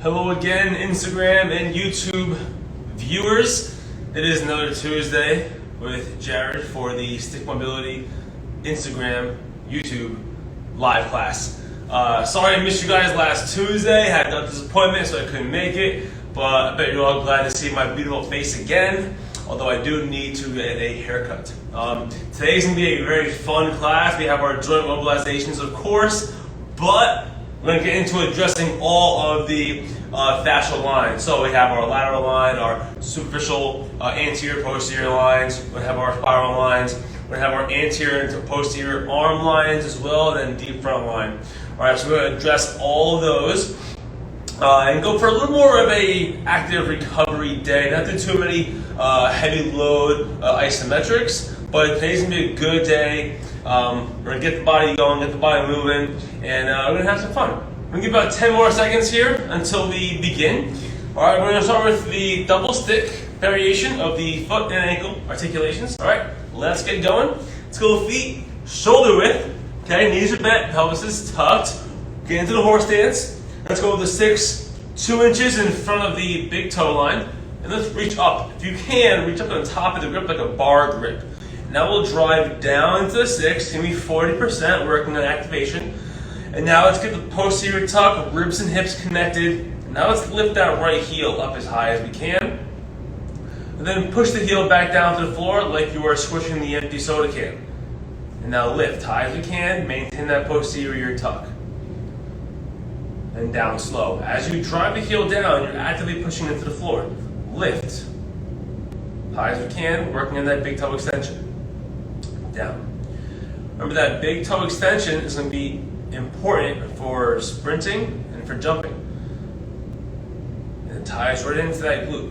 Hello again, Instagram and YouTube viewers. It is another Tuesday with Jared for the Stick Mobility Instagram, YouTube live class. Sorry I missed you guys last Tuesday. Had a disappointment, so I couldn't make it. But I bet you're all glad to see my beautiful face again. Although I do need to get a haircut. Today's gonna be a very fun class. We have our joint mobilizations, of course, but we're going to get into addressing all of the fascial lines. So we have our lateral line, our superficial anterior, posterior lines. We're going to have our spiral lines. We're going to have our anterior and posterior arm lines as well, and then deep front line. All right, so we're going to address all of those and go for a little more of a active recovery day. Not do too many heavy load isometrics, but today's going to be a good day. We're going to get the body going, get the body moving, and we're going to have some fun. We're going to give about 10 more seconds here until we begin. All right, we're going to start with the double stick variation of the foot and ankle articulations. All right, let's get going. Let's go feet shoulder width. Okay, knees are bent, pelvis is tucked. Get into the horse stance. Let's go with the sticks 2 inches in front of the big toe line. And let's reach up. If you can, reach up on top of the grip like a bar grip. Now we'll drive down into the six, give me 40%, working on activation. And now let's get the posterior tuck, ribs and hips connected. Now let's lift that right heel up as high as we can. And then push the heel back down to the floor like you are squishing the empty soda can. And now lift high as we can, maintain that posterior tuck. And down slow. As you drive the heel down, you're actively pushing into the floor. Lift high as we can, working on that big toe extension. Down. Remember that big toe extension is going to be important for sprinting and for jumping. And it ties right into that glute.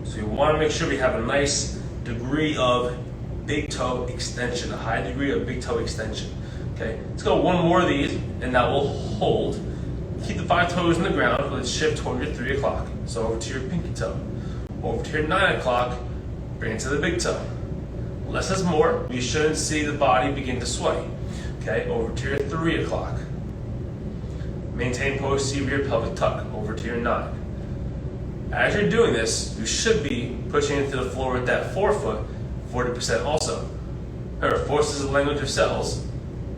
So you want to make sure we have a nice degree of big toe extension, a high degree of big toe extension. Okay, let's go one more of these, and now we'll hold. Keep the 5 toes in the ground. Let's shift toward your 3 o'clock. So over to your pinky toe. Over to your 9 o'clock. Bring it to the big toe. Less is more. You shouldn't see the body begin to sway. Okay, over to your 3 o'clock. Maintain posterior pelvic tuck. Over to your 9. As you're doing this, you should be pushing into the floor with that forefoot 40% also. Remember, force is the language of cells.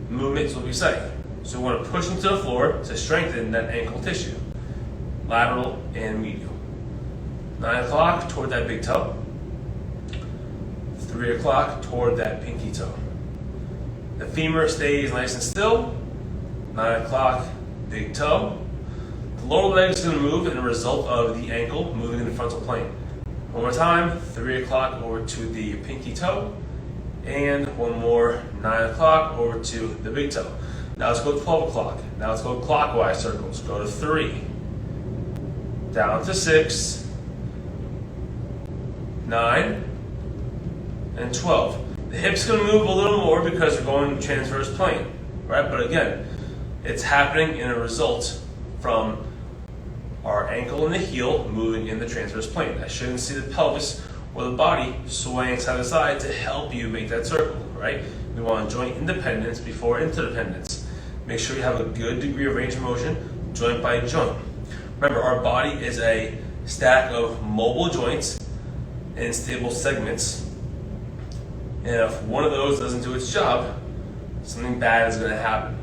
Movement is what we say. So we want to push into the floor to strengthen that ankle tissue. Lateral and medial. 9 o'clock toward that big toe. 3 o'clock toward that pinky toe. The femur stays nice and still. 9 o'clock, big toe. The lower leg is going to move as a result of the ankle moving in the frontal plane. One more time, 3 o'clock over to the pinky toe. And one more, 9 o'clock over to the big toe. Now let's go to 12 o'clock. Now let's go clockwise circles. Go to 3. Down to 6. 9. And 12. The hip's going to move a little more because we're going transverse plane, right? But again, it's happening in a result from our ankle and the heel moving in the transverse plane. I shouldn't see the pelvis or the body swaying side to side to help you make that circle, right? We want joint independence before interdependence. Make sure you have a good degree of range of motion, joint by joint. Remember, our body is a stack of mobile joints and stable segments. And if one of those doesn't do its job, something bad is going to happen,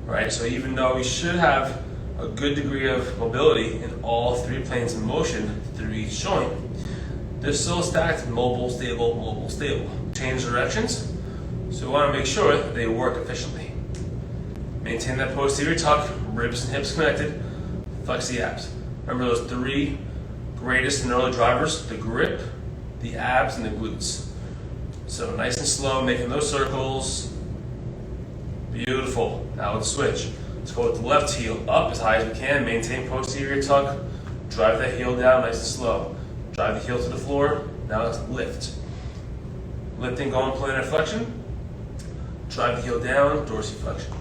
right? So even though we should have a good degree of mobility in all 3 planes of motion through each joint, they're still stacked mobile, stable, mobile, stable. Change directions, so we want to make sure that they work efficiently. Maintain that posterior tuck, ribs and hips connected, flex the abs. Remember those 3 greatest neuro drivers, the grip, the abs, and the glutes. So nice and slow, making those circles. Beautiful. Now let's switch. Let's go with the left heel up as high as we can. Maintain posterior tuck. Drive that heel down nice and slow. Drive the heel to the floor. Now let's lift. Lifting, going plantar flexion. Drive the heel down, dorsiflexion.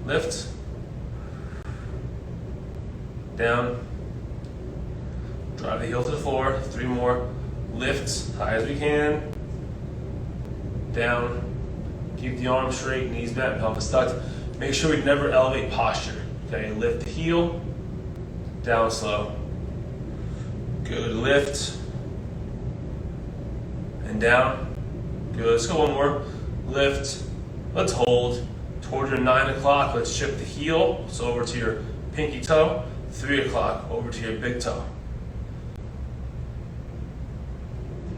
Lift. Down. Drive the heel to the floor. 3 more. Lift high as we can. Down. Keep the arms straight, knees bent, pelvis tucked. Make sure we never elevate posture. Okay, lift the heel, down slow. Good, lift, and down. Good, let's go one more. Lift, let's hold. Toward your 9 o'clock, let's shift the heel, so over to your pinky toe. 3 o'clock, over to your big toe.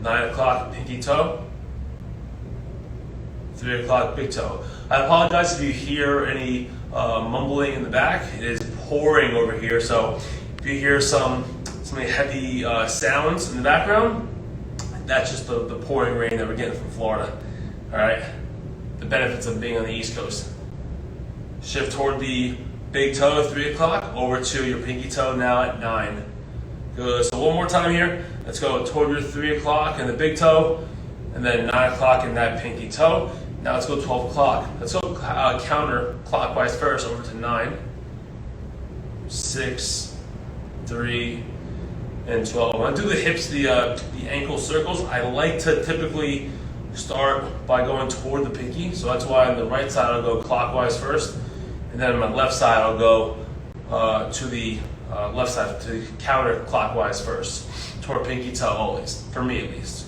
9 o'clock, pinky toe. 3 o'clock, big toe. I apologize if you hear any mumbling in the back. It is pouring over here, so if you hear some heavy sounds in the background, that's just the pouring rain that we're getting from Florida. All right, the benefits of being on the East Coast. Shift toward the big toe, 3 o'clock, over to your pinky toe now at 9. Good, so one more time here. Let's go toward your 3 o'clock and the big toe, and then 9 o'clock and that pinky toe. Now let's go 12 o'clock. Let's go counter clockwise first over to 9, 6, 3, and 12. When I do the hips, the ankle circles, I like to typically start by going toward the pinky. So that's why on the right side I'll go clockwise first, and then on my left side I'll go to the left side to counter clockwise first, toward pinky toe always, for me at least.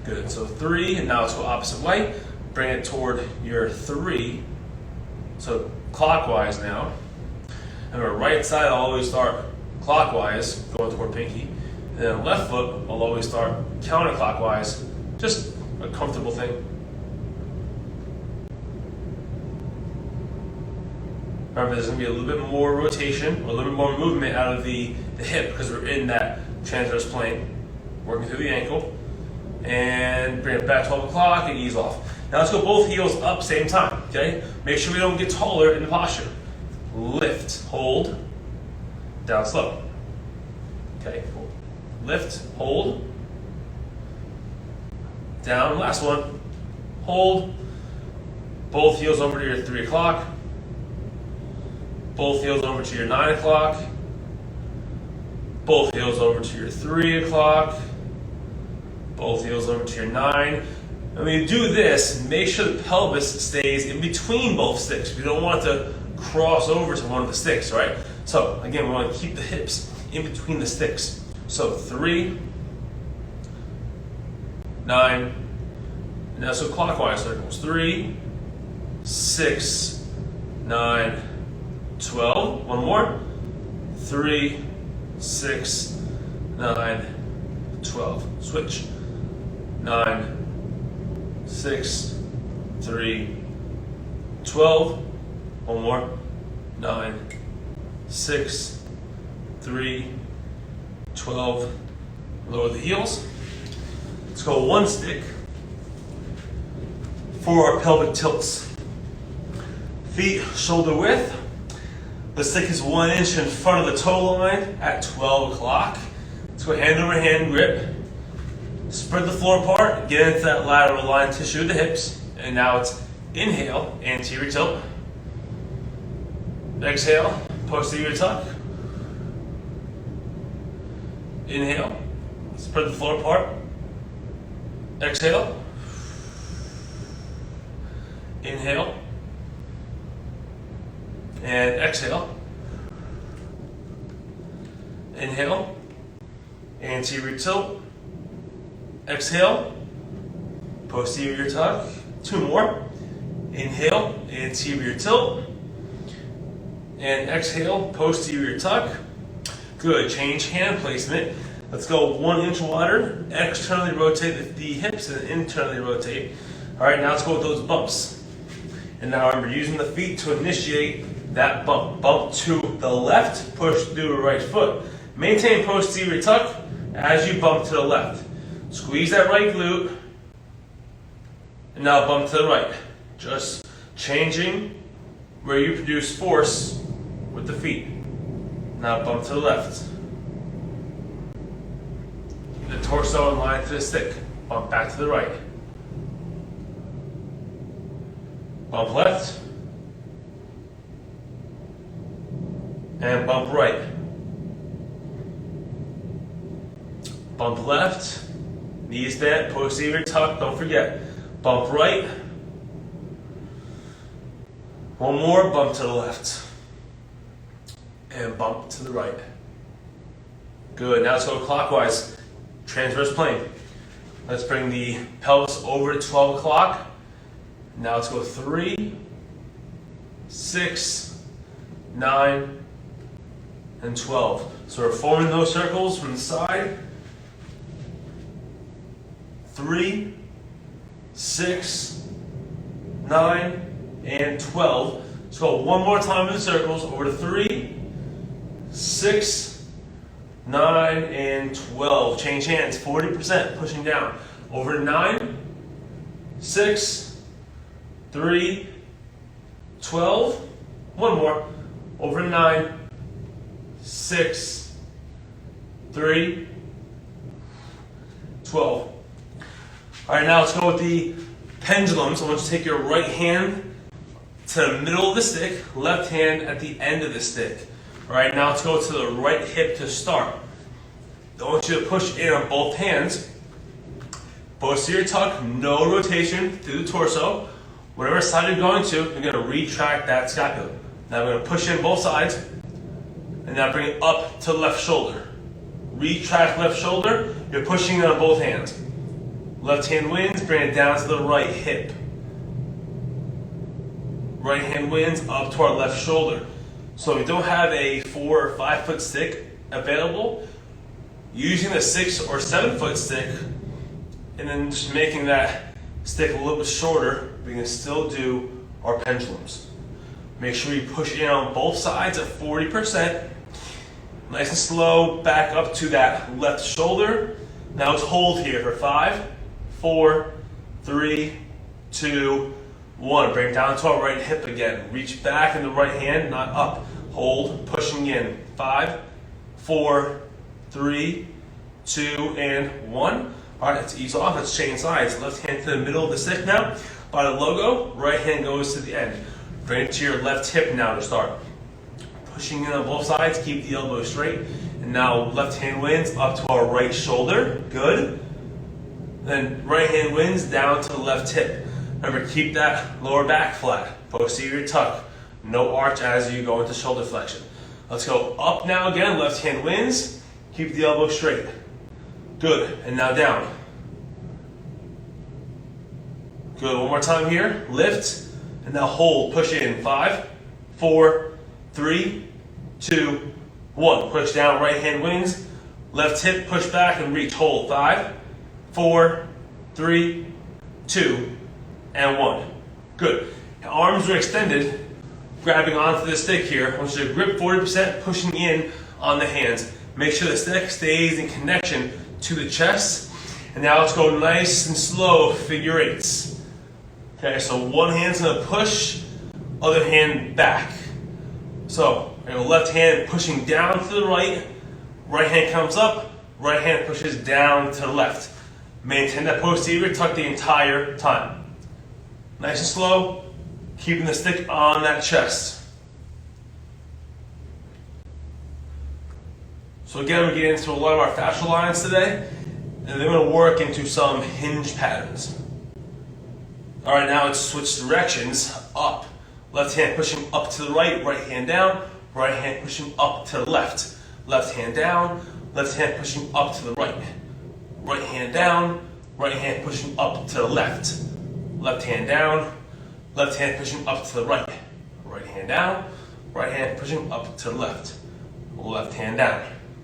Good, so 3, and now let's go opposite way. Bring it toward your 3, so clockwise now. And the right side I'll always start clockwise, going toward pinky. And then left foot I'll always start counterclockwise, just a comfortable thing. Remember, there's going to be a little bit more rotation, or a little bit more movement out of the hip because we're in that transverse plane, working through the ankle. And bring it back 12 o'clock and ease off. Now let's go both heels up same time, okay? Make sure we don't get taller in the posture. Lift, hold, down slow. Okay, lift, hold, down, last one, hold, both heels over to your 3 o'clock, both heels over to your 9 o'clock, both heels over to your 3 o'clock, both heels over to your 9. And when you do this, make sure the pelvis stays in between both sticks. We don't want to cross over to one of the sticks, right? So again, we want to keep the hips in between the sticks. So 3, 9, and now so clockwise circles. 3, 6, 9, 12. One more. 3, 6, 9, 12. Switch. 9, 6, 3, 12. One more. 9, 6, 3, 12. Lower the heels. Let's go one stick for our pelvic tilts. Feet shoulder width. The stick is 1 inch in front of the toe line at 12 o'clock. Let's go hand over hand grip. Spread the floor apart, get into that lateral line tissue of the hips, and now it's inhale, anterior tilt. Exhale, posterior tuck. Inhale, spread the floor apart. Exhale. Inhale. And exhale. Inhale, anterior tilt. Exhale, posterior tuck. 2 more. Inhale, anterior tilt. And exhale, posterior tuck. Good, change hand placement. Let's go 1 inch wider. Externally rotate the hips and internally rotate. All right, now let's go with those bumps. And now remember, using the feet to initiate that bump. Bump to the left, push through the right foot. Maintain posterior tuck as you bump to the left. Squeeze that right glute, and now bump to the right. Just changing where you produce force with the feet. Now bump to the left. The torso in line to the stick. Bump back to the right. Bump left. And bump right. Bump left. Knees bent, posterior tuck, don't forget. Bump right. One more, bump to the left. and bump to the right. Good, now let's go clockwise, transverse plane. Let's bring the pelvis over to 12 o'clock. Now let's go 3, 6, 9, and 12. So we're forming those circles from the side. 3, 6, 9, and 12. Let's go one more time in the circles, over to 3, 6, 9, and 12. Change hands, 40%, pushing down. Over to 9, 6, 3, 12. One more. Over to 9, 6, 3, 12. All right, now let's go with the pendulums. I want you to take your right hand to the middle of the stick, left hand at the end of the stick. All right, now let's go to the right hip to start. I want you to push in on both hands. Posterior tuck, no rotation through the torso. Whatever side you're going to, you're going to retract that scapula. Now we're going to push in both sides, and now bring it up to the left shoulder. Retract left shoulder, you're pushing it on both hands. Left hand wins, bring it down to the right hip. Right hand wins up to our left shoulder. So if you don't have a 4 or 5 foot stick available, using a 6 or 7 foot stick, and then just making that stick a little bit shorter, we can still do our pendulums. Make sure you push in on both sides at 40%. Nice and slow, back up to that left shoulder. Now let's hold here for 5, 4, 3, 2, 1. Bring it down to our right hip again. Reach back in the right hand, not up. Hold, pushing in. 5, 4, 3, 2, and 1. All right, let's ease off. Let's change sides. Left hand to the middle of the stick now. By the logo, right hand goes to the end. Bring it to your left hip now to start. Pushing in on both sides, keep the elbow straight. And now left hand wins up to our right shoulder. Good. Then right hand wins down to the left hip. Remember, keep that lower back flat. Posterior tuck. No arch as you go into shoulder flexion. Let's go up now again. Left hand wins. Keep the elbow straight. Good. And now down. Good. One more time here. Lift. And now hold. Push in. 5, 4, 3, 2, 1. Push down. Right hand wins. Left hip. Push back and reach. Hold. 5, 4, 3, 2, and 1. Good. Arms are extended. Grabbing onto the stick here. I want you to grip 40%, pushing in on the hands. Make sure the stick stays in connection to the chest. And now let's go nice and slow, figure eights. Okay, so one hand's gonna push, other hand back. So, left hand pushing down to the right, right hand comes up, right hand pushes down to the left. Maintain that posterior tuck the entire time. Nice and slow, keeping the stick on that chest. So again, we're getting into a lot of our fascial lines today, and they're going to work into some hinge patterns. All right, now let's switch directions. Up. Left hand pushing up to the right, right hand down, right hand pushing up to the left. Left hand down, left hand pushing up to the right. Right hand down, right hand pushing up to the left. Left hand down, left hand pushing up to the right. Right hand down, right hand pushing up to the left. Left hand down.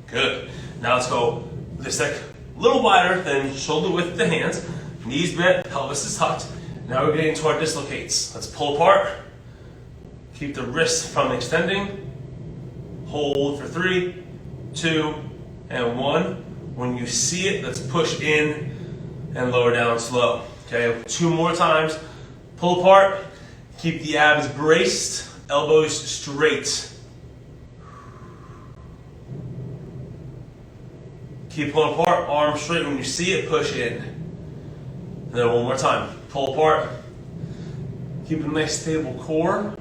Good. Now let's go with the stick a little wider than shoulder width the hands. Knees bent, pelvis is tucked. Now we're getting to our dislocates. Let's pull apart. Keep the wrists from extending. Hold for 3, 2, and 1. When you see it, let's push in and lower down slow. Okay, 2 more times. Pull apart. Keep the abs braced, elbows straight. Keep pulling apart, arms straight. When you see it, push in. And then one more time. Pull apart. Keep a nice stable core.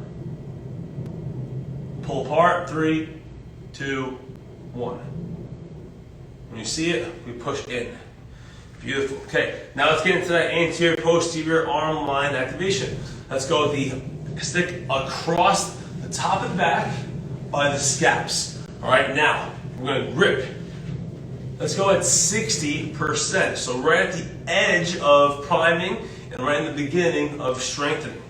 Pull apart. 3, 2, 1. When you see it, we push in. Beautiful. Okay, now let's get into that anterior posterior arm line activation. Let's go with the stick across the top and back, by the scaps. All right, now we're gonna grip. Let's go at 60%. So right at the edge of priming and right in the beginning of strengthening.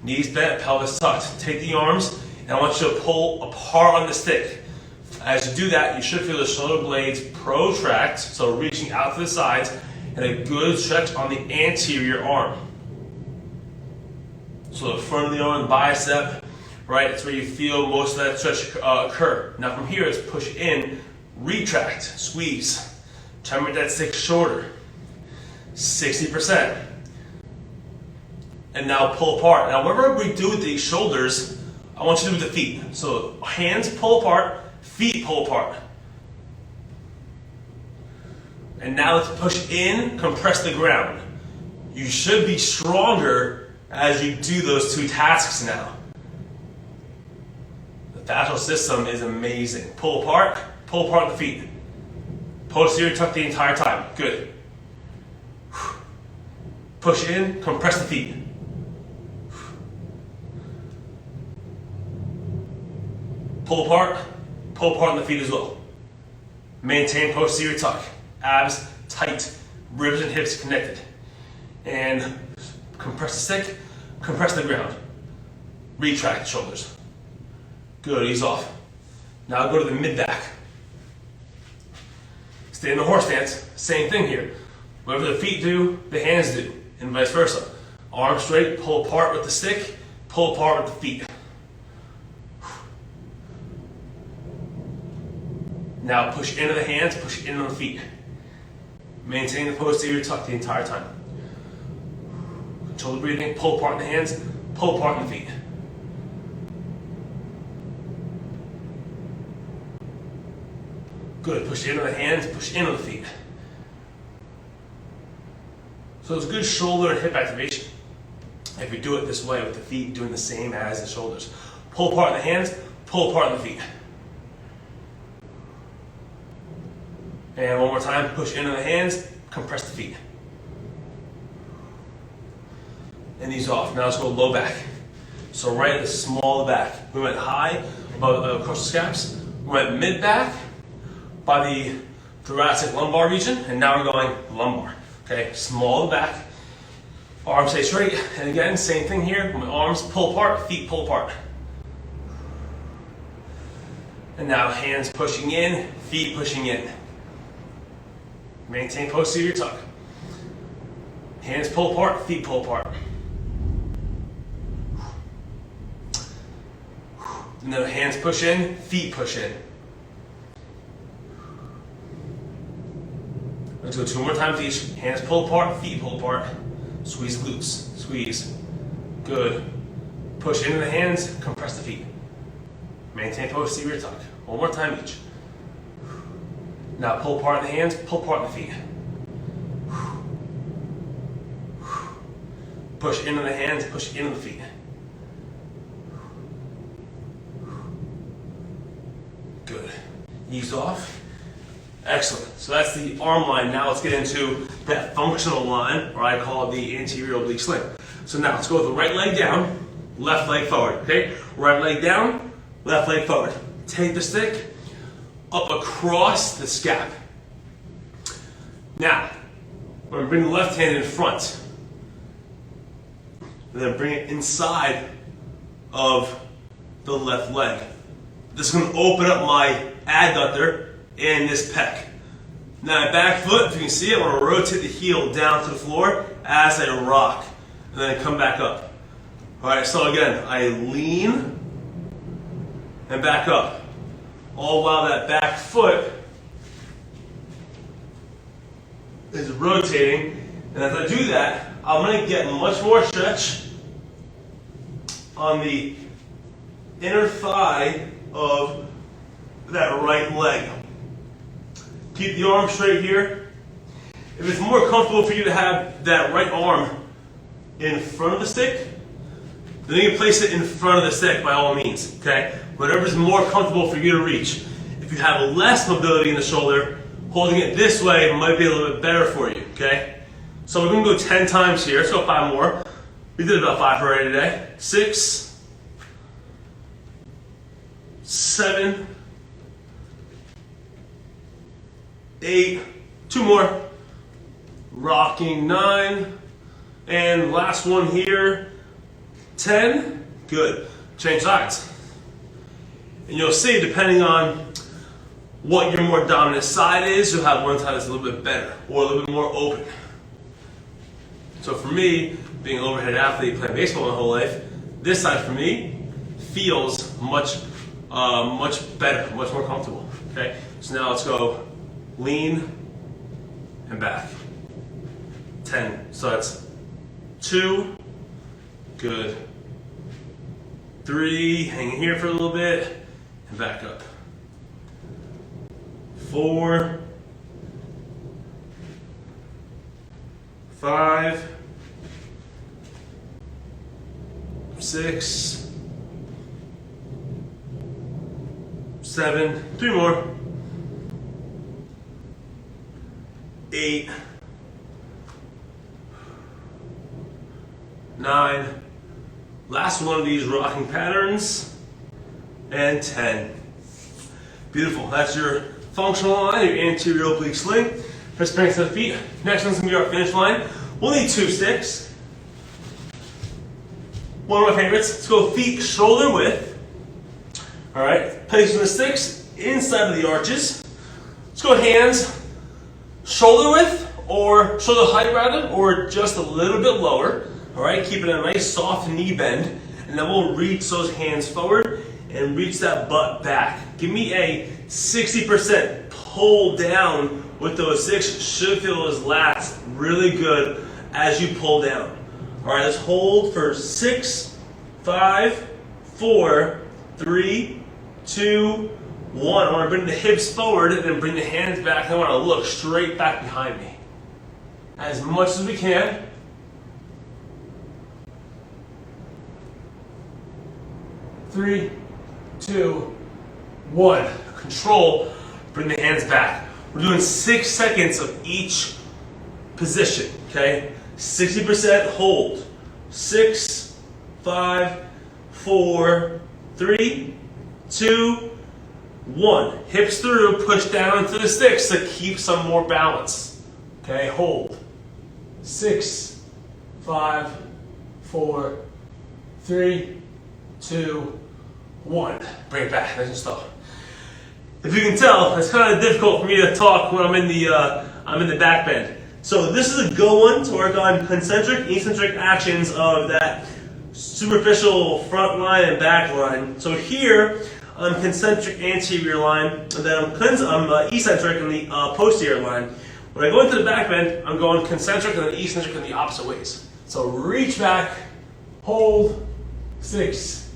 Knees bent, pelvis tucked. Take the arms and I want you to pull apart on the stick. As you do that, you should feel the shoulder blades protract, so reaching out to the sides, and a good stretch on the anterior arm. So the front of the arm, bicep, right? It's where you feel most of that stretch occur. Now from here, it's push in, retract, squeeze. Try to make that stick shorter. 60%. And now pull apart. Now whatever we do with the shoulders, I want you to do with the feet. So hands pull apart, feet pull apart. And now let's push in, compress the ground. You should be stronger as you do those two tasks now. The fascial system is amazing. Pull apart the feet. Posterior tuck the entire time. Good. Push in, compress the feet. Pull apart on the feet as well. Maintain posterior tuck. Abs tight, ribs and hips connected. And compress the stick, compress the ground. Retract the shoulders. Good, ease off. Now go to the mid-back. Stay in the horse stance, same thing here. Whatever the feet do, the hands do, and vice versa. Arms straight, pull apart with the stick, pull apart with the feet. Now push into the hands, push into the feet. Maintain the posterior tuck the entire time. Control the breathing, pull apart in the hands, pull apart in the feet. Good, push into the hands, push into the feet. So it's good shoulder and hip activation. If you do it this way with the feet doing the same as the shoulders. Pull apart in the hands, pull apart in the feet. And one more time, push into the hands, compress the feet. And ease off. Now let's go low back. So right at the small of the back. We went high across the scaps. We went mid back by the thoracic lumbar region, and now we're going lumbar. Okay, small of the back. Arms stay straight. And again, same thing here. My arms pull apart, feet pull apart. And now hands pushing in, feet pushing in. Maintain posterior tuck. Hands pull apart, feet pull apart. And then hands push in, feet push in. Let's go 2 more times each. Hands pull apart, feet pull apart. Squeeze glutes, squeeze. Good. Push into the hands, compress the feet. Maintain posterior tuck. 1 more time each. Now pull apart in the hands, pull apart in the feet. Push into the hands, push into the feet. Good. Ease off. Excellent. So that's the arm line. Now let's get into that functional line, or I call it the anterior oblique sling. So now let's go with the right leg down, left leg forward. Okay? Right leg down, left leg forward. Take the stick up across the scap. Now, we're going to bring the left hand in front. And then bring it inside of the left leg. This is going to open up my adductor and this pec. Now, my back foot, if you can see it, I want to rotate the heel down to the floor as I rock. And then I come back up. Alright, so again, I lean and back up. All while that back foot is rotating. And as I do that, I'm going to get much more stretch on the inner thigh of that right leg. Keep the arm straight here. If it's more comfortable for you to have that right arm in front of the stick, then you can place it in front of the stick by all means, okay? Whatever's more comfortable for you to reach. If you have less mobility in the shoulder, holding it this way might be a little bit better for you, okay? So we're going to go 10 times here. Let's go 5 more. We did about 5 already today. 6, 7, 8, 2 more, rocking 9, and last one here, 10, good. Change sides. And you'll see, depending on what your more dominant side is, you'll have one side that's a little bit better or a little bit more open. So for me, being an overhead athlete, playing baseball my whole life, this side for me feels much better, much more comfortable. Okay, so now let's go lean and back. 10. So that's 2. Good. 3. Hanging here for a little bit and back up. 4. 5. 6. 7. 3 more. 8. 9. Last one of these rocking patterns. And 10. Beautiful. That's your functional line, your anterior oblique sling. For strength of the feet. Next one's going to be our finish line. We'll need 2 sticks. One of my favorites. Let's go feet shoulder width. Alright. Placing the sticks inside of the arches. Let's go hands shoulder width, or shoulder height rather, or just a little bit lower. Alright, keeping a nice soft knee bend, and then we'll reach those hands forward and reach that butt back. Give me a 60% pull down with those sticks. Should feel those lats really good as you pull down. Alright, let's hold for 6, 5, 4, 3, 2, 1. I want to bring the hips forward and then bring the hands back. I want to look straight back behind me. As much as we can. Three, 2, 1. Control. Bring the hands back. We're doing 6 seconds of each position. Okay? 60% hold. 6, 5, 4, 3, 2, 1. Hips through, push down into the sticks to keep some more balance. Okay, hold. 6, 5, 4, 3, 2, 1. Bring it back, nice and slow. If you can tell, it's kind of difficult for me to talk when I'm in the back bend. So this is a good one to work on concentric, eccentric actions of that superficial front line and back line. So here, I'm concentric anterior line, and then I'm eccentric in the posterior line. When I go into the back bend, I'm going concentric and then eccentric in the opposite ways. So reach back, hold, 6,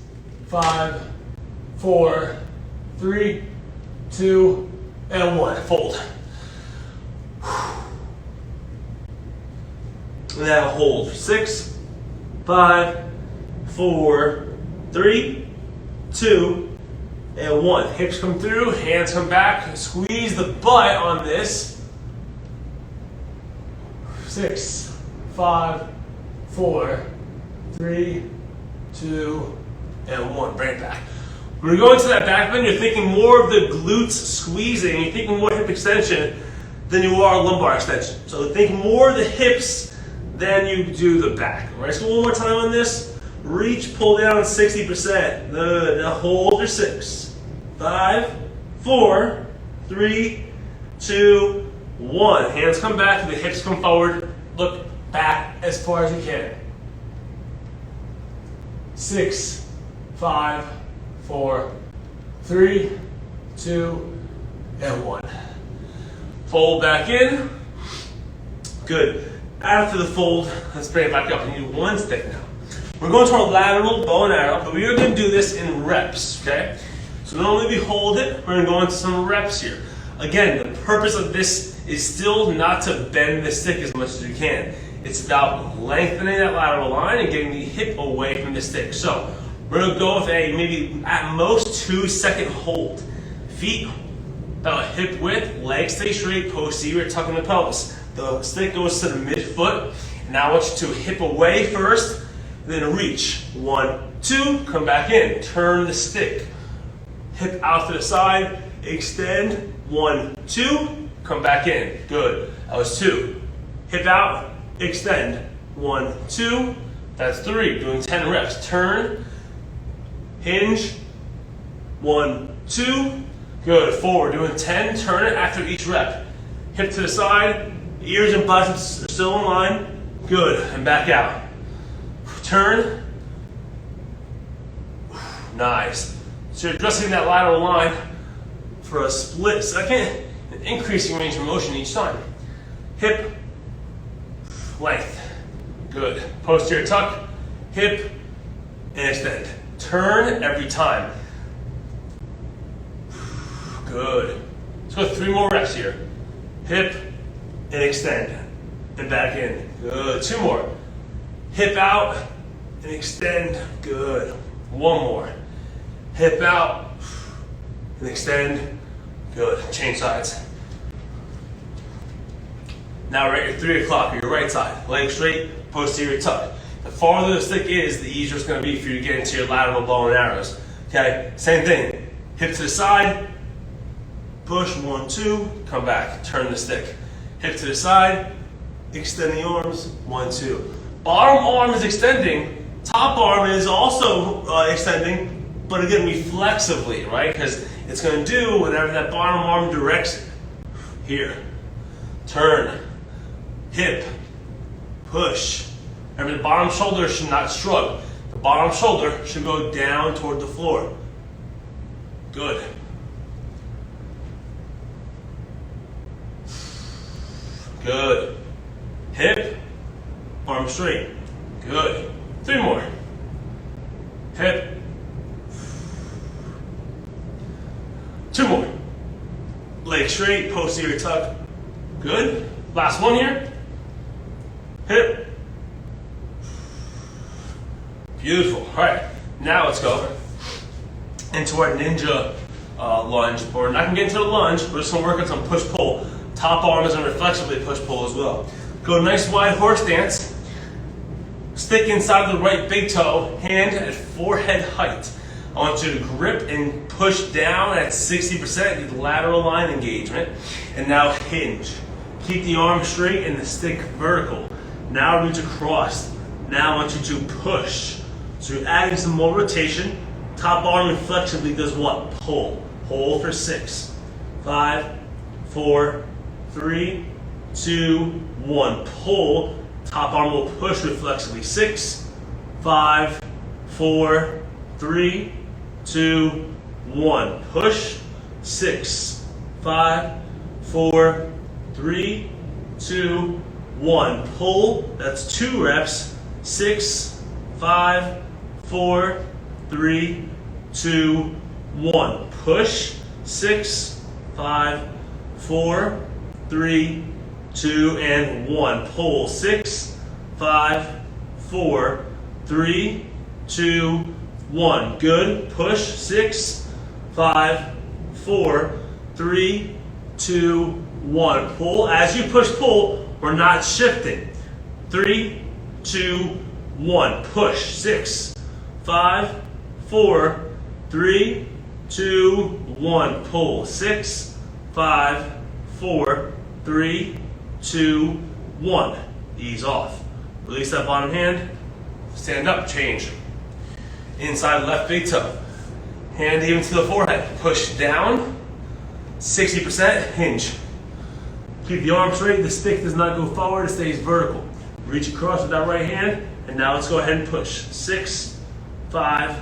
5, 4, 3, 2, and 1. Fold. And now hold. 6, 5, 4, 3, 2, and 1. Hips come through, hands come back. Squeeze the butt on this. 6, 5, 4, 3, 2, and 1. Bring it back. When you go into that back bend, you're thinking more of the glutes squeezing. You're thinking more hip extension than you are lumbar extension. So think more of the hips than you do the back. All right, so one more time on this. Reach, pull down 60%. Good. Now hold your 6, 5, 4, 3, 2, 1. Hands come back, the hips come forward. Look back as far as you can. 6, 5, 4, 3, 2, and 1. Fold back in. Good. After the fold, let's bring it back up. We need 1 stick now. We're going to our lateral bow and arrow, but we are going to do this in reps, okay? So not only we hold it, we're going to go into some reps here. Again, the purpose of this is still not to bend the stick as much as you can. It's about lengthening that lateral line and getting the hip away from the stick. So we're going to go with a maybe at most 2-second hold. Feet about hip width, legs stay straight, posterior tuck in the pelvis. The stick goes to the midfoot. Now I want you to hip away first, then reach. 1, 2, come back in. Turn the stick. Hip out to the side, extend, 1, 2, come back in, good. That was 2. Hip out, extend, 1, 2, that's 3, doing 10 reps. Turn, hinge, 1, 2, good. 4, doing 10, turn it after each rep. Hip to the side, ears and biceps are still in line, good, and back out. Turn, nice. So you're adjusting that lateral line for a split second, and increasing range of motion each time. Hip, length, good. Posterior tuck, hip, and extend. Turn every time. Good. Let's go 3 more reps here. Hip, and extend, and back in. Good. 2 more. Hip out, and extend, good. 1 more. Hip out, and extend, good. Change sides. Now we're at your 3 o'clock, your right side. Leg straight, posterior tuck. The farther the stick is, the easier it's going to be for you to get into your lateral bow and arrows. Okay, same thing. Hip to the side, push, 1, 2, come back, turn the stick. Hip to the side, extend the arms, 1, 2. Bottom arm is extending, top arm is also extending, but again, reflexively, right? Because it's going to do whatever that bottom arm directs it. Here, turn, hip, push. Remember, the bottom shoulder should not shrug. The bottom shoulder should go down toward the floor. Good. Good. Hip, arm straight. Good. 3 more. Hip. 2 more. Leg straight, posterior tuck. Good. Last one here. Hip. Beautiful. All right. Now let's go into our ninja lunge. We're not going to get into the lunge. We're just going to work on some push-pull. Top arm is going to reflexively push-pull as well. Go nice wide horse stance. Stick inside the right big toe, hand at forehead height. I want you to grip and push down at 60%, get lateral line engagement. And now hinge. Keep the arm straight and the stick vertical. Now reach across. Now I want you to push. So you're adding some more rotation. Top arm reflexively does what? Pull. Hold for 6, 5, 4, 3, 2, 1. Pull. Top arm will push reflexively. 6, 5, 4, 3, 2, 1. Push. 6, 5, 4, 3, 2, 1. Pull. That's 2 reps. 6, 5, 4, 3, 2, 1. Push. 6, 5, 4, 3, 2, and 1. Pull. 6, 5, 4, 3, 2, 1. Good. Push. 6, 5, 4, 3, 2, 1. Pull. As you push, pull, we're not shifting. 3, 2, 1. Push. 6, 5, 4, 3, 2, 1. Pull. 6, 5, 4, 3, 2, 1. Ease off. Release that bottom hand. Stand up. Change. Inside left big toe. Hand even to the forehead. Push down. 60%. Hinge. Keep the arm straight. The stick does not go forward. It stays vertical. Reach across with that right hand. And now let's go ahead and push. 6, 5,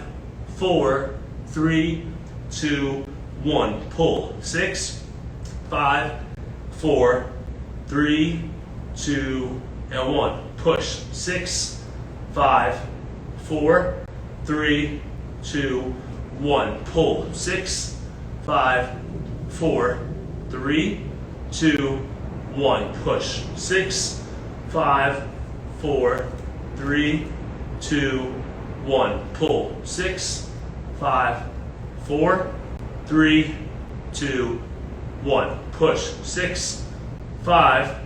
4, 3, 2, 1. Pull. 6, 5, 4, 3, 2, and 1. Push. 6, 5, 4, 3, 2, 1. Pull. 6, 5, 4, 3, 2, 1. Push. 6, 5, 4, 3, 2, 1. Pull. 6, 5, 4, 3, 2, 1. Push. 6, 5,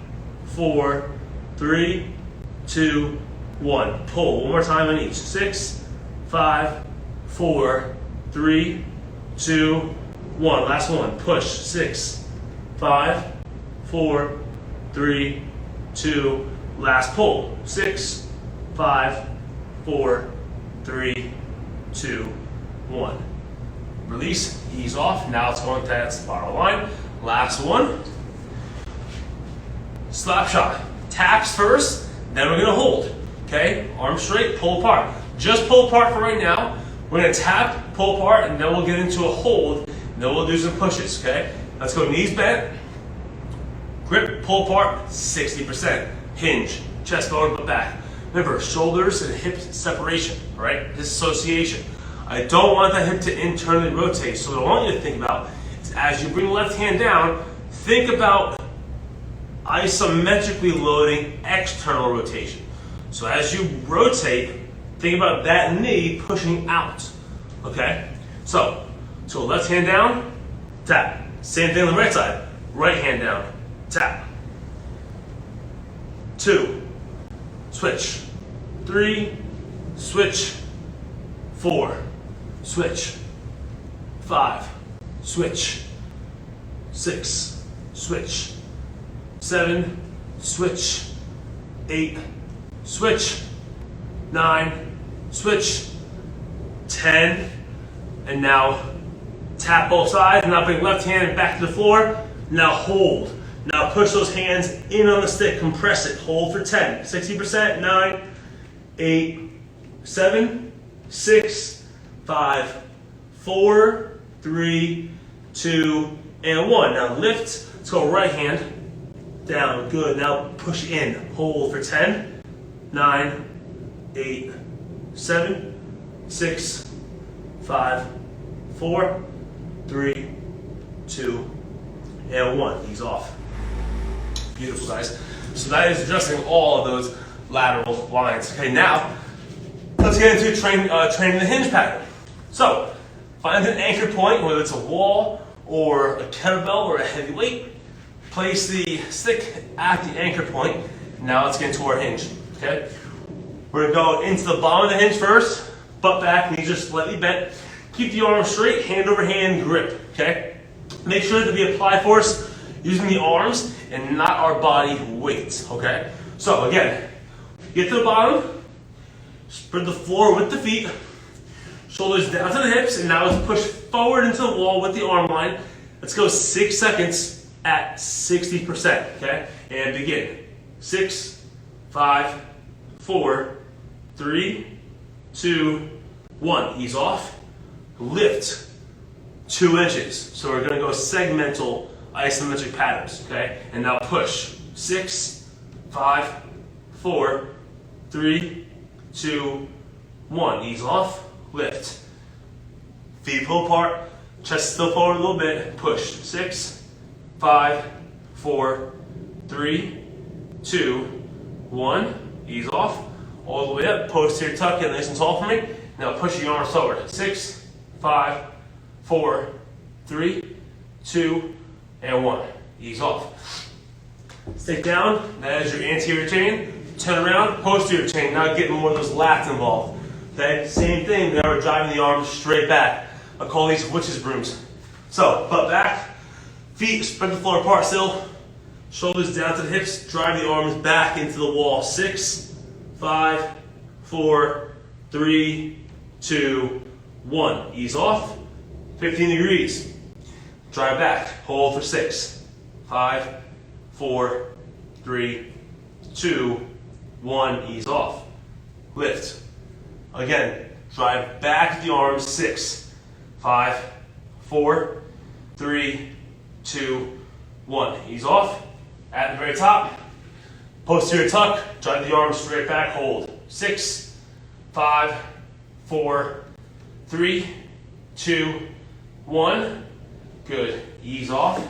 4, 3, 2, 1. Pull. One more time on each. 6, 5, 4, 3, 2, 1. Last one. Push. 6, 5, 4, 3, 2. Last pull. 6, 5, 4, 3, 2, 1. Release, ease off. Now let's go into that spiral line. Last one. Slap shot. Taps first, then we're gonna hold. Okay? Arms straight, pull apart. Just pull apart for right now. We're gonna tap, pull apart, and then we'll get into a hold. And then we'll do some pushes, okay? Let's go knees bent. Grip, pull apart, 60%. Hinge, chest forward, but back. Remember, shoulders and hip separation, all right? Disassociation. I don't want that hip to internally rotate, so what I want you to think about is as you bring the left hand down, think about isometrically loading external rotation. So as you rotate, think about that knee pushing out, okay? So left hand down, tap. Same thing on the right side. Right hand down, tap. 2, switch. 3, switch. 4, switch. 5, switch. 6, switch. 7, switch. 8, switch. 9, switch. 10, and now tap both sides. Now bring left hand back to the floor. Now hold. Now push those hands in on the stick, compress it. Hold for 10, 60%, 9, 8, 7, 6, 5, 4, 3, 2, and 1. Now lift. Let's go right hand down. Good. Now push in. Hold for 10, 9, 8, 7, 6, 5, 4, 3, 2, and 1. Ease off. Beautiful, guys. So that is adjusting all of those lateral lines. Okay, now let's get into training the hinge pattern. So find an anchor point, whether it's a wall or a kettlebell or a heavy weight. Place the stick at the anchor point. Now let's get into our hinge. Okay, we're gonna go into the bottom of the hinge first. Butt back, knees are slightly bent. Keep the arms straight, hand over hand grip. Okay, make sure that we apply force using the arms and not our body weight. Okay, so again, get to the bottom, spread the floor with the feet, shoulders down to the hips, and now let's push forward into the wall with the arm line. Let's go 6 seconds at 60%, okay? And begin. 6, 5, 4, 3, 2, 1. Ease off. Lift 2 inches. So we're gonna go segmental isometric patterns, okay? And now push. 6, 5, 4, 3, 2, 1. Ease off. Lift. Feet pull apart. Chest still forward a little bit. Push. 6, 5, 4, 3, 2, 1. Ease off. All the way up. Posterior tuck. Get nice and tall for me. Now push your arms forward. 6, 5, 4, 3, 2, and 1. Ease off. Stick down. That is your anterior chain. Turn around. Posterior chain. Now getting more of those lats involved. Okay, same thing. Now we're driving the arms straight back. I call these witches' brooms. So, butt back, feet spread the floor apart still, shoulders down to the hips, drive the arms back into the wall. 6, 5, 4, 3, 2, 1. Ease off. 15 degrees. Drive back. Hold for 6, 5, 4, 3, 2, 1. Ease off. Lift. Again, drive back the arms. 6, 5, 4, 3, 2, 1. Ease off. At the very top, posterior tuck. Drive the arms straight back. Hold. 6, 5, 4, 3, 2, 1. Good. Ease off.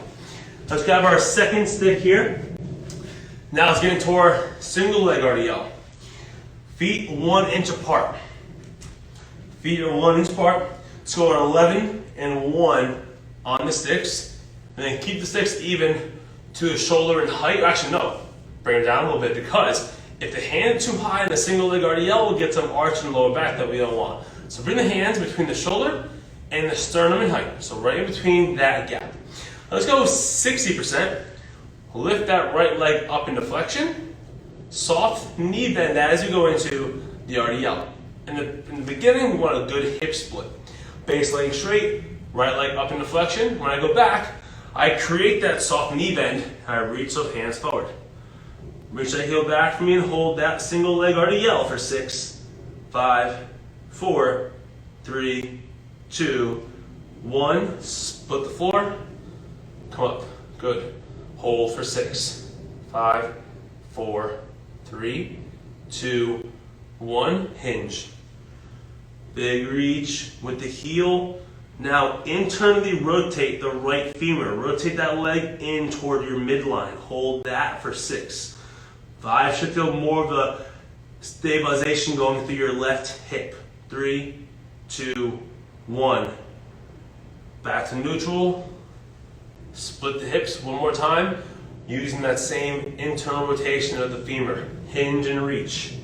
Let's grab our second stick here. Now let's get into our single leg RDL. Feet 1 inch apart. Feet are 1 inch apart. Let's go on 11 and 1 on the sticks. And then keep the sticks even to the shoulder in height. Actually, no. Bring it down a little bit, because if the hand's too high in the single leg RDL, we'll get some arch in the lower back that we don't want. So bring the hands between the shoulder and the sternum in height. So right in between that gap. Let's go 60%. Lift that right leg up into flexion. Soft knee bend as you go into the RDL. In the beginning, we want a good hip split. Base leg straight, right leg up into flexion. When I go back, I create that soft knee bend, and I reach those hands forward. Reach that heel back for me and hold that single leg RDL for 6, 5, 4, 3, 2, 1. Split the floor. Come up. Good. Hold for 6, 5, 4, 3, 2, 1. Hinge. Big reach with the heel. Now internally rotate the right femur. Rotate that leg in toward your midline. Hold that for 6. 5 should feel more of a stabilization going through your left hip. 3, 2, 1. Back to neutral. Split the hips one more time using that same internal rotation of the femur. Hinge and reach.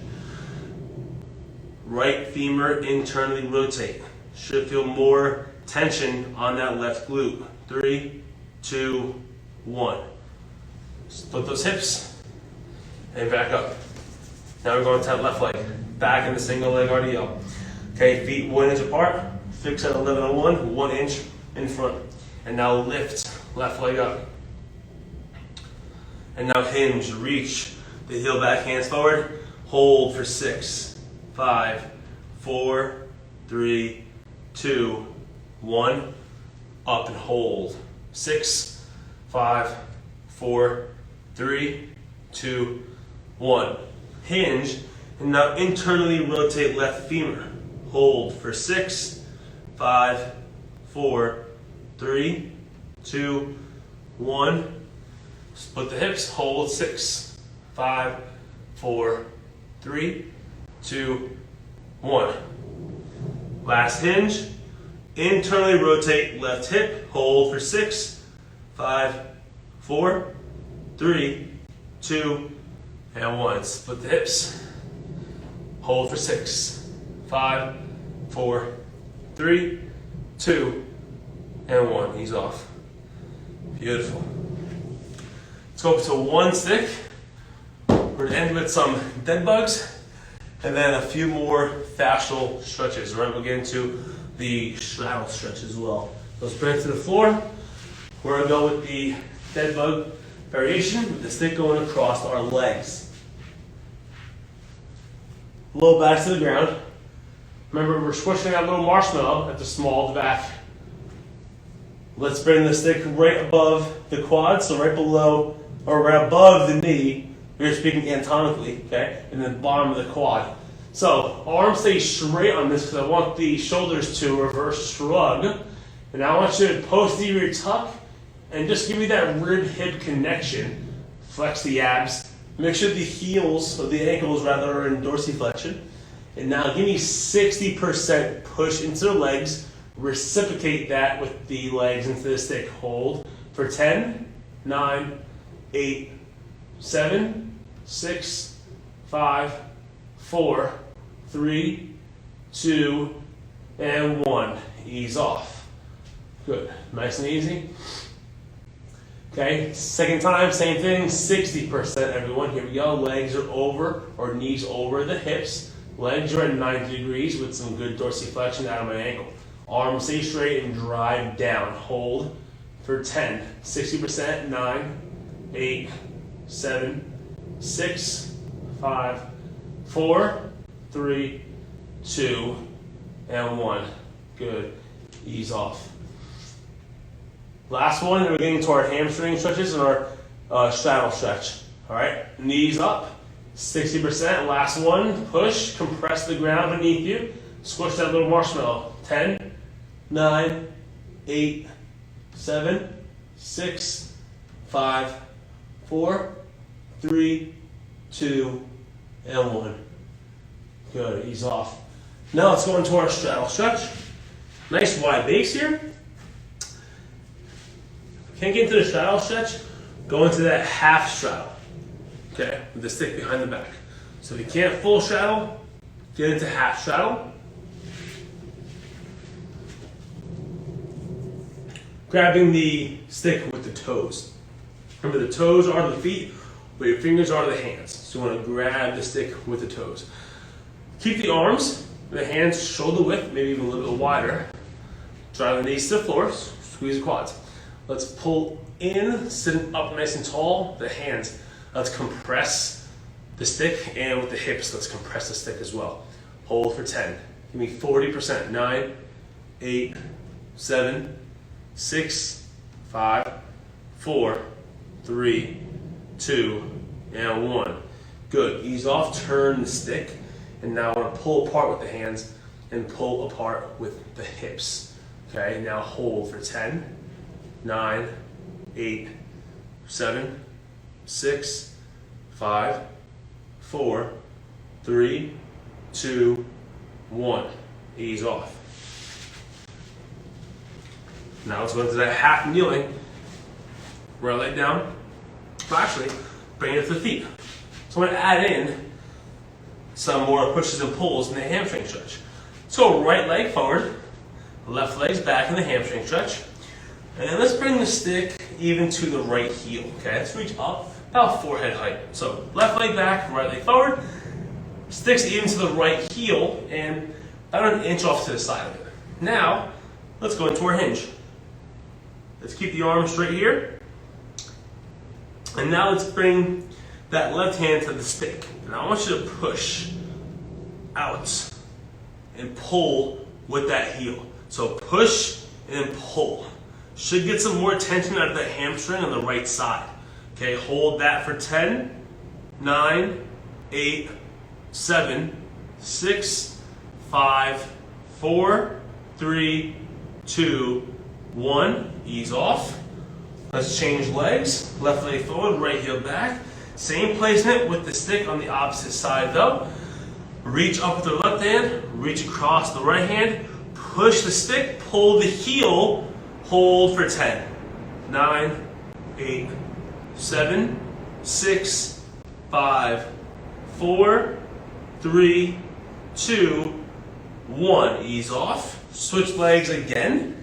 Right femur internally rotate. Should feel more tension on that left glute. 3, 2, 1. Split those hips and back up. Now we're going to that left leg. Back in the single leg RDL. Okay, feet 1 inch apart. Fix at 11 on 1, 1 inch in front. And now lift left leg up. And now hinge, reach the heel back, hands forward. Hold for 6, 5, 4, 3, 2, 1. Up and hold. 6, 5, 4, 3, 2, 1. Hinge, and now internally rotate left femur. Hold for 6, 5, 4, 3, 2, 1. Split the hips. Hold 6, 5, 4, 3, 2, 1. Last hinge. Internally rotate left hip. Hold for 6, 5, 4, 3, 2, and 1. Split the hips. Hold for 6, 5, 4, 3, 2, and 1. Ease off. Beautiful. Let's go up to one stick. We're going to end with some dead bugs and then a few more fascial stretches. Right, we'll get into the straddle stretch as well. Let's bring it to the floor. We're going to go with the dead bug variation with the stick going across our legs. Low back to the ground. Remember, we're squishing that little marshmallow at the small of the back. Let's bring the stick right above the quad, so right below or right above the knee. We're speaking anatomically, okay? And then bottom of the quad. So arms stay straight on this because I want the shoulders to reverse shrug. And I want you to posterior tuck and just give me that rib hip connection. Flex the abs. Make sure the heels, or the ankles rather, are in dorsiflexion. And now give me 60% push into the legs. Reciprocate that with the legs into the stick. Hold for 10, 9, 8, 7, 6, 5, 4, 3, 2, and 1. Ease off. Good. Nice and easy. Okay, second time, same thing, 60% everyone. Here we go. Legs are over or knees over the hips. Legs are at 90 degrees with some good dorsiflexion out of my ankle. Arms stay straight and drive down. Hold for 10. 60%, 9, 8, 7, 6, 5, 4, 3, 2, and 1. Good. Ease off. Last one, we're getting to our hamstring stretches and our straddle stretch. All right, knees up, 60%. Last one, push, compress the ground beneath you. Squish that little marshmallow. 10, 9, 8, 7, 6, 5, 4, 3, 2, and 1. Good, ease off. Now let's go into our straddle stretch. Nice wide base here. Can't get into the straddle stretch, go into that half straddle, okay, with the stick behind the back. So if you can't full straddle, get into half straddle. grabbing the stick with the toes. Remember, the toes are the feet, but your fingers are the hands. So you want to grab the stick with the toes. Keep the arms, the hands shoulder width, maybe even a little bit wider. Drive the knees to the floor, squeeze the quads. Let's pull in, sitting up nice and tall, the hands. Let's compress the stick, and with the hips, let's compress the stick as well. Hold for 10. Give me 40%. 9, 8, 7, 6, 5, 4, 3, 2, and 1. Good. Ease off, turn the stick, and now I want to pull apart with the hands and pull apart with the hips. Okay, now hold for 10, 9, 8, 7, 6, 5, 4, 3, 2, 1. Ease off. Now let's go into that half kneeling. Roll it down. Well, actually, bring it to the feet. So I'm going to add in some more pushes and pulls in the hamstring stretch. Let's go right leg forward, left leg's back in the hamstring stretch. And let's bring the stick even to the right heel. Okay, let's reach up about forehead height. So left leg back, right leg forward. Sticks even to the right heel and about an inch off to the side of it. Now, let's go into our hinge. Let's keep the arms straight here. And now let's bring that left hand to the stick. And I want you to push out and pull with that heel. So push and pull. Should get some more tension out of the hamstring on the right side. Okay, hold that for 10, 9, 8, 7, 6, 5, 4, 3, 2, 1. Ease off. Let's change legs. Left leg forward, right heel back. Same placement with the stick on the opposite side though. Reach up with the left hand, reach across the right hand, push the stick, pull the heel, hold for 10, 9, 8, 7, 6, 5, 4, 3, 2, 1. Ease off. Switch legs again.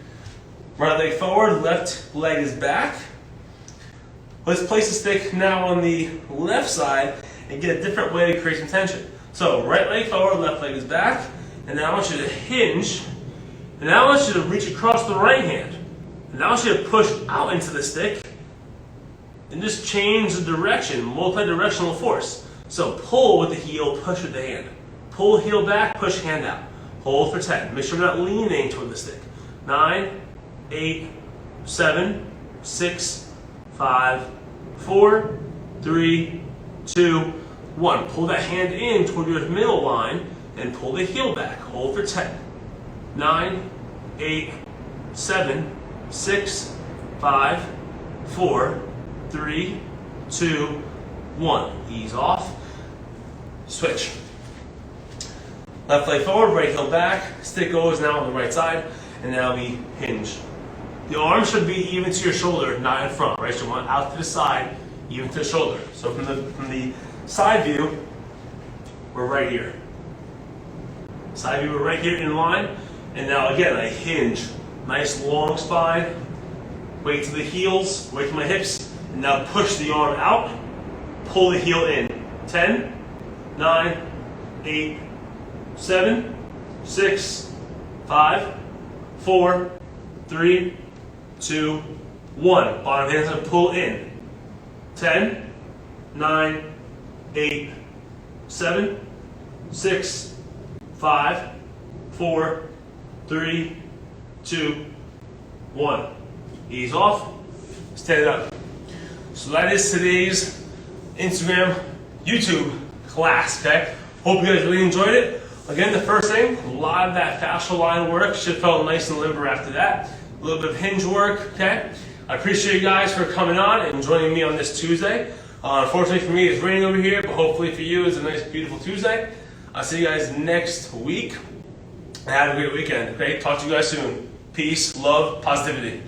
Right leg forward, left leg is back. Let's place the stick now on the left side and get a different way to create some tension. So right leg forward, left leg is back. And now I want you to hinge. And now I want you to reach across the right hand. And now I want you to push out into the stick and just change the direction, multi-directional force. So pull with the heel, push with the hand. Pull heel back, push hand out. Hold for 10. Make sure we're not leaning toward the stick. 9, 8, 7, 6, 5, 4, 3, 2, 1. Pull that hand in toward your middle line and pull the heel back. Hold for 10. 9, 8, 7, 6, 5, 4, 3, 2, 1. Ease off. Switch. Left leg forward, right heel back. Stick goes now on the right side. And now we hinge. The arm should be even to your shoulder, not in front, right? So you want out to the side, even to the shoulder. So from the side view, we're right here. Side view, we're right here in line. And now again, I hinge. Nice long spine. Weight to the heels, weight to my hips. And now push the arm out. Pull the heel in. 10, 9, 8, 7, 6, 5, 4, 3, 2, 1. Bottom hands and pull in. 10, 9, 8, 7, 6, 5, 4, 3, 2, 1. Ease off. Stand it up. So that is today's Instagram, YouTube class, okay? Hope you guys really enjoyed it. Again, the first thing, a lot of that fascial line work. Should feel nice and limber after that. A little bit of hinge work, okay? I appreciate you guys for coming on and joining me on this Tuesday. Unfortunately for me, it's raining over here, but hopefully for you, it's a nice, beautiful Tuesday. I'll see you guys next week. Have a great weekend, okay? Talk to you guys soon. Peace, love, positivity.